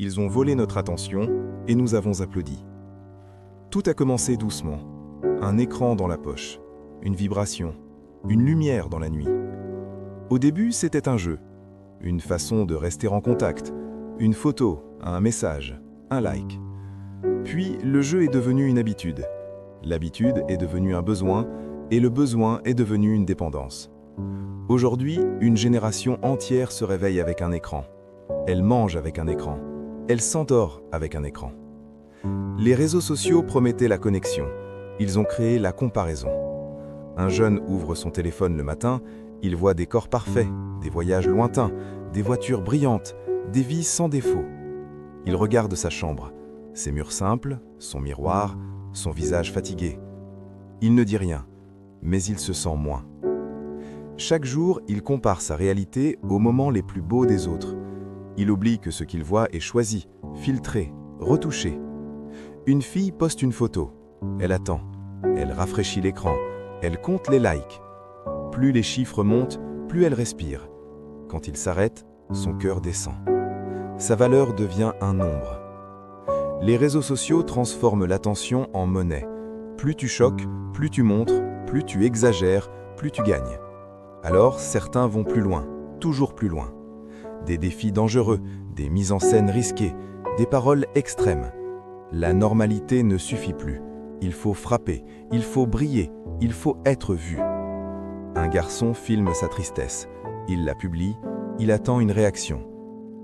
Ils ont volé notre attention et nous avons applaudi. Tout a commencé doucement. Un écran dans la poche, une vibration, une lumière dans la nuit. Au début, c'était un jeu, une façon de rester en contact, une photo, un message, un like. Puis, le jeu est devenu une habitude. L'habitude est devenue un besoin et le besoin est devenu une dépendance. Aujourd'hui, une génération entière se réveille avec un écran. Elle mange avec un écran. Elle s'endort avec un écran. Les réseaux sociaux promettaient la connexion. Ils ont créé la comparaison. Un jeune ouvre son téléphone le matin, il voit des corps parfaits, des voyages lointains, des voitures brillantes, des vies sans défaut. Il regarde sa chambre, ses murs simples, son miroir, son visage fatigué. Il ne dit rien, mais il se sent moins. Chaque jour, il compare sa réalité aux moments les plus beaux des autres. Il oublie que ce qu'il voit est choisi, filtré, retouché. Une fille poste une photo. Elle attend. Elle rafraîchit l'écran. Elle compte les likes. Plus les chiffres montent, plus elle respire. Quand il s'arrête, son cœur descend. Sa valeur devient un nombre. Les réseaux sociaux transforment l'attention en monnaie. Plus tu choques, plus tu montres, plus tu exagères, plus tu gagnes. Alors, certains vont plus loin, toujours plus loin. Des défis dangereux, des mises en scène risquées, des paroles extrêmes. La normalité ne suffit plus. Il faut frapper, il faut briller, il faut être vu. Un garçon filme sa tristesse. Il la publie, il attend une réaction.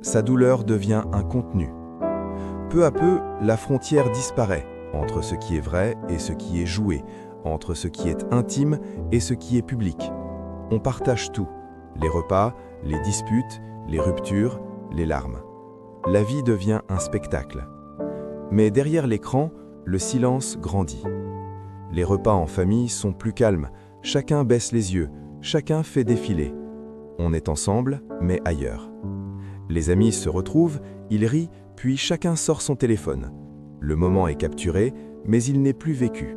Sa douleur devient un contenu. Peu à peu, la frontière disparaît entre ce qui est vrai et ce qui est joué, entre ce qui est intime et ce qui est public. On partage tout, les repas, les disputes, les ruptures, les larmes. La vie devient un spectacle. Mais derrière l'écran, le silence grandit. Les repas en famille sont plus calmes, chacun baisse les yeux, chacun fait défiler. On est ensemble, mais ailleurs. Les amis se retrouvent, ils rient, puis chacun sort son téléphone. Le moment est capturé, mais il n'est plus vécu.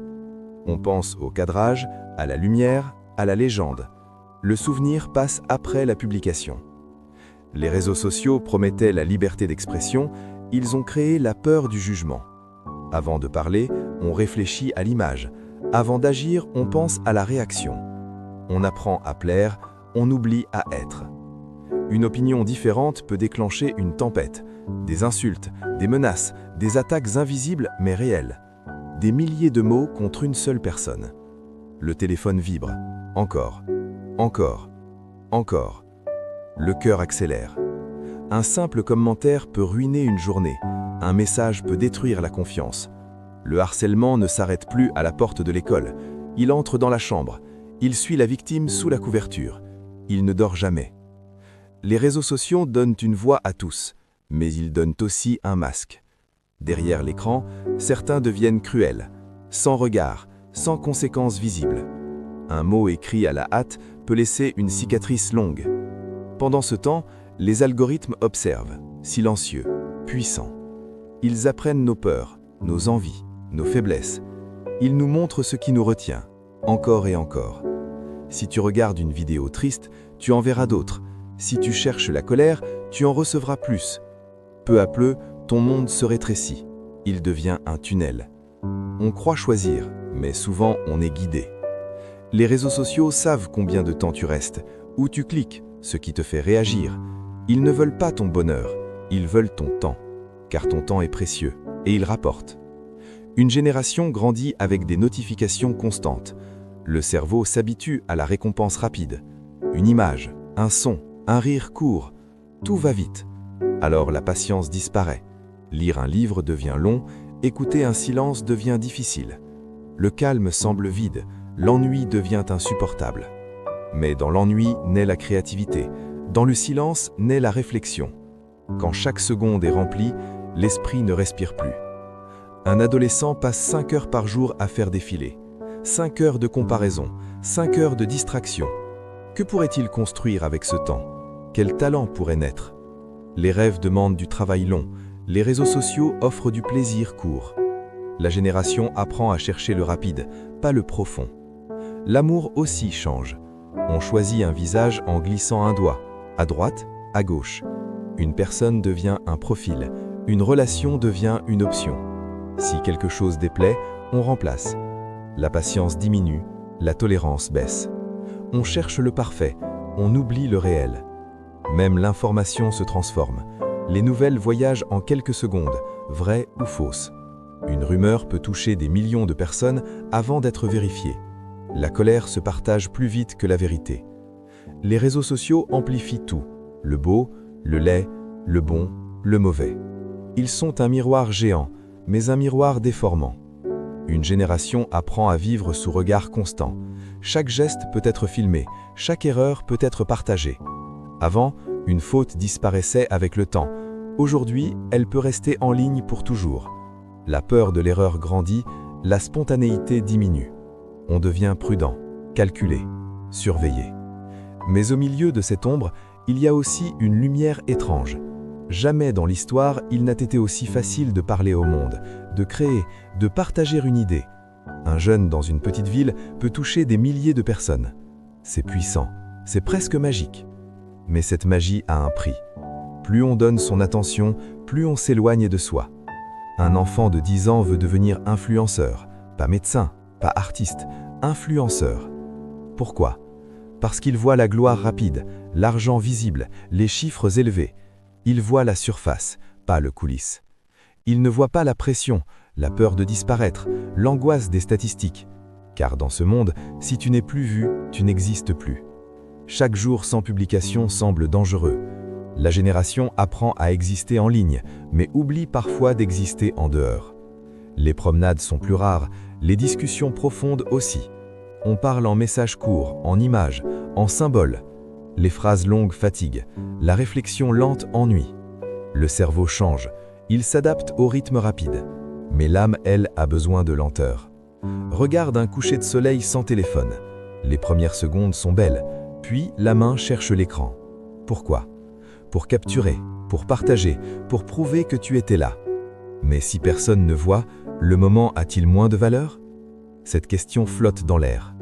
On pense au cadrage, à la lumière, à la légende. Le souvenir passe après la publication. Les réseaux sociaux promettaient la liberté d'expression, ils ont créé la peur du jugement. Avant de parler, on réfléchit à l'image. Avant d'agir, on pense à la réaction. On apprend à plaire, on oublie à être. Une opinion différente peut déclencher une tempête, des insultes, des menaces, des attaques invisibles mais réelles. Des milliers de mots contre une seule personne. Le téléphone vibre. Encore, encore, encore. Le cœur accélère. Un simple commentaire peut ruiner une journée. Un message peut détruire la confiance. Le harcèlement ne s'arrête plus à la porte de l'école. Il entre dans la chambre. Il suit la victime sous la couverture. Il ne dort jamais. Les réseaux sociaux donnent une voix à tous, mais ils donnent aussi un masque. Derrière l'écran, certains deviennent cruels, sans regard, sans conséquences visibles. Un mot écrit à la hâte peut laisser une cicatrice longue. Pendant ce temps, les algorithmes observent, silencieux, puissants. Ils apprennent nos peurs, nos envies, nos faiblesses. Ils nous montrent ce qui nous retient, encore et encore. Si tu regardes une vidéo triste, tu en verras d'autres. Si tu cherches la colère, tu en recevras plus. Peu à peu, ton monde se rétrécit. Il devient un tunnel. On croit choisir, mais souvent on est guidé. Les réseaux sociaux savent combien de temps tu restes, où tu cliques, ce qui te fait réagir. Ils ne veulent pas ton bonheur, ils veulent ton temps, car ton temps est précieux et il rapporte. Une génération grandit avec des notifications constantes. Le cerveau s'habitue à la récompense rapide. Une image, un son, un rire court, tout va vite. Alors la patience disparaît. Lire un livre devient long, écouter un silence devient difficile. Le calme semble vide, l'ennui devient insupportable. Mais dans l'ennui naît la créativité, dans le silence naît la réflexion. Quand chaque seconde est remplie, l'esprit ne respire plus. Un adolescent passe 5 heures par jour à faire défiler. 5 heures de comparaison, 5 heures de distraction. Que pourrait-il construire avec ce temps? Quel talent pourrait naître? Les rêves demandent du travail long. Les réseaux sociaux offrent du plaisir court. La génération apprend à chercher le rapide, pas le profond. L'amour aussi change. On choisit un visage en glissant un doigt, à droite, à gauche. Une personne devient un profil, Une relation devient une option. Si quelque chose déplaît, on remplace. La patience diminue, la tolérance baisse. On cherche le parfait, on oublie le réel. Même l'information se transforme. Les nouvelles voyagent en quelques secondes, vraies ou fausses. Une rumeur peut toucher des millions de personnes avant d'être vérifiée. La colère se partage plus vite que la vérité. Les réseaux sociaux amplifient tout, le beau, le laid, le bon, le mauvais. Ils sont un miroir géant, mais un miroir déformant. Une génération apprend à vivre sous regard constant. Chaque geste peut être filmé, chaque erreur peut être partagée. Avant, une faute disparaissait avec le temps. Aujourd'hui, elle peut rester en ligne pour toujours. La peur de l'erreur grandit, la spontanéité diminue. On devient prudent, calculé, surveillé. Mais au milieu de cette ombre, il y a aussi une lumière étrange. Jamais dans l'histoire, il n'a été aussi facile de parler au monde, de créer, de partager une idée. Un jeune dans une petite ville peut toucher des milliers de personnes. C'est puissant, c'est presque magique. Mais cette magie a un prix. Plus on donne son attention, plus on s'éloigne de soi. Un enfant de 10 ans veut devenir influenceur, pas médecin, pas artiste, influenceur. Pourquoi ? Parce qu'il voit la gloire rapide, l'argent visible, les chiffres élevés. Il voit la surface, pas le coulisses. Il ne voit pas la pression, la peur de disparaître, l'angoisse des statistiques. Car dans ce monde, si tu n'es plus vu, tu n'existes plus. Chaque jour sans publication semble dangereux. La génération apprend à exister en ligne, mais oublie parfois d'exister en dehors. Les promenades sont plus rares, les discussions profondes aussi. On parle en messages courts, en images, en symboles. Les phrases longues fatiguent, la réflexion lente ennuie. Le cerveau change, il s'adapte au rythme rapide. Mais l'âme, elle, a besoin de lenteur. Regarde un coucher de soleil sans téléphone. Les premières secondes sont belles, puis la main cherche l'écran. Pourquoi ? Pour capturer, pour partager, pour prouver que tu étais là. Mais si personne ne voit, le moment a-t-il moins de valeur ? Cette question flotte dans l'air.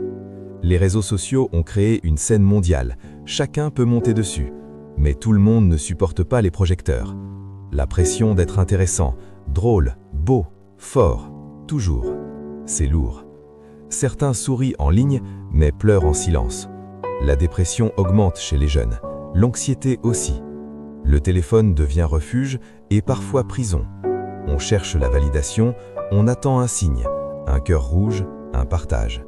Les réseaux sociaux ont créé une scène mondiale. Chacun peut monter dessus. Mais tout le monde ne supporte pas les projecteurs. La pression d'être intéressant, drôle, beau, fort, toujours. C'est lourd. Certains sourient en ligne, mais pleurent en silence. La dépression augmente chez les jeunes. L'anxiété aussi. Le téléphone devient refuge et parfois prison. On cherche la validation, on attend un signe, un cœur rouge, un partage.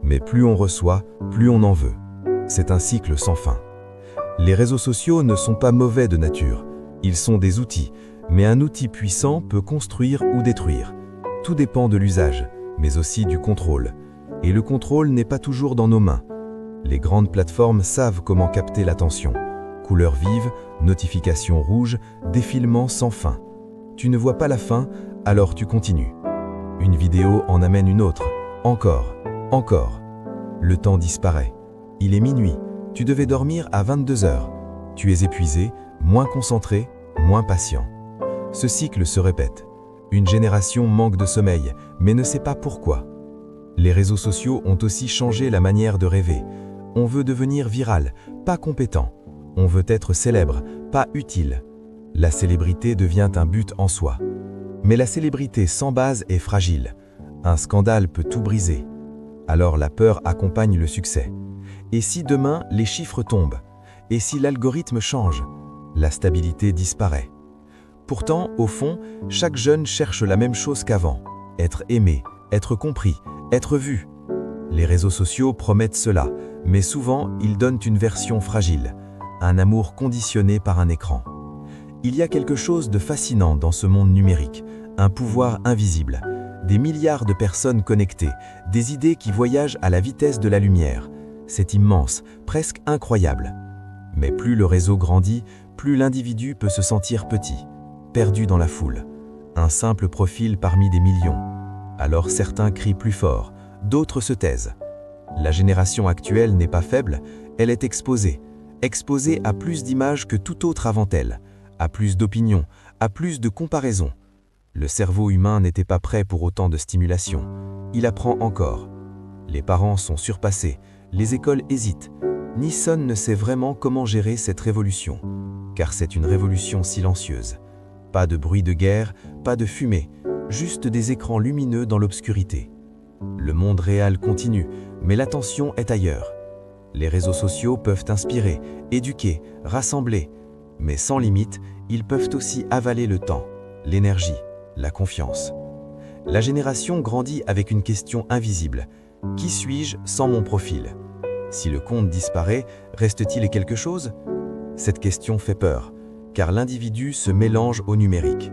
Mais plus on reçoit, plus on en veut. C'est un cycle sans fin. Les réseaux sociaux ne sont pas mauvais de nature. Ils sont des outils, mais un outil puissant peut construire ou détruire. Tout dépend de l'usage, mais aussi du contrôle. Et le contrôle n'est pas toujours dans nos mains. Les grandes plateformes savent comment capter l'attention. Couleurs vives, notifications rouges, défilements sans fin. Tu ne vois pas la fin, alors tu continues. Une vidéo en amène une autre. Encore, encore. Le temps disparaît. Il est minuit. Tu devais dormir à 22 heures. Tu es épuisé, moins concentré, moins patient. Ce cycle se répète. Une génération manque de sommeil, mais ne sait pas pourquoi. Les réseaux sociaux ont aussi changé la manière de rêver. On veut devenir viral, pas compétent. On veut être célèbre, pas utile. La célébrité devient un but en soi. Mais la célébrité sans base est fragile. Un scandale peut tout briser. Alors la peur accompagne le succès. Et si demain les chiffres tombent? Et si l'algorithme change? La stabilité disparaît. Pourtant, au fond, chaque jeune cherche la même chose qu'avant. Être aimé, être compris, être vu. Les réseaux sociaux promettent cela, mais souvent ils donnent une version fragile. Un amour conditionné par un écran. Il y a quelque chose de fascinant dans ce monde numérique, un pouvoir invisible, des milliards de personnes connectées, des idées qui voyagent à la vitesse de la lumière. C'est immense, presque incroyable. Mais plus le réseau grandit, plus l'individu peut se sentir petit, perdu dans la foule. Un simple profil parmi des millions. Alors certains crient plus fort, d'autres se taisent. La génération actuelle n'est pas faible, elle est exposée à plus d'images que toute autre avant elle, à plus d'opinions, à plus de comparaisons. Le cerveau humain n'était pas prêt pour autant de stimulation. Il apprend encore. Les parents sont surpassés, les écoles hésitent. Nisson ne sait vraiment comment gérer cette révolution, car c'est une révolution silencieuse. Pas de bruit de guerre, pas de fumée, juste des écrans lumineux dans l'obscurité. Le monde réel continue, mais l'attention est ailleurs. Les réseaux sociaux peuvent inspirer, éduquer, rassembler, mais sans limite, ils peuvent aussi avaler le temps, l'énergie, la confiance. La génération grandit avec une question invisible. Qui suis-je sans mon profil? Si le compte disparaît, reste-t-il quelque chose? Cette question fait peur, car l'individu se mélange au numérique.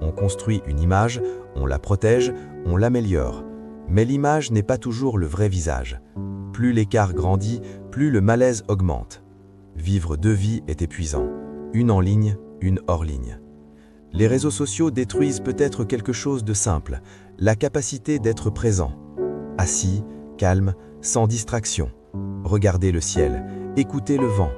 On construit une image, on la protège, on l'améliore. Mais l'image n'est pas toujours le vrai visage. Plus l'écart grandit, plus le malaise augmente. Vivre deux vies est épuisant, une en ligne, une hors ligne. Les réseaux sociaux détruisent peut-être quelque chose de simple, la capacité d'être présent. Assis, calme, sans distraction. Regardez le ciel, écoutez le vent,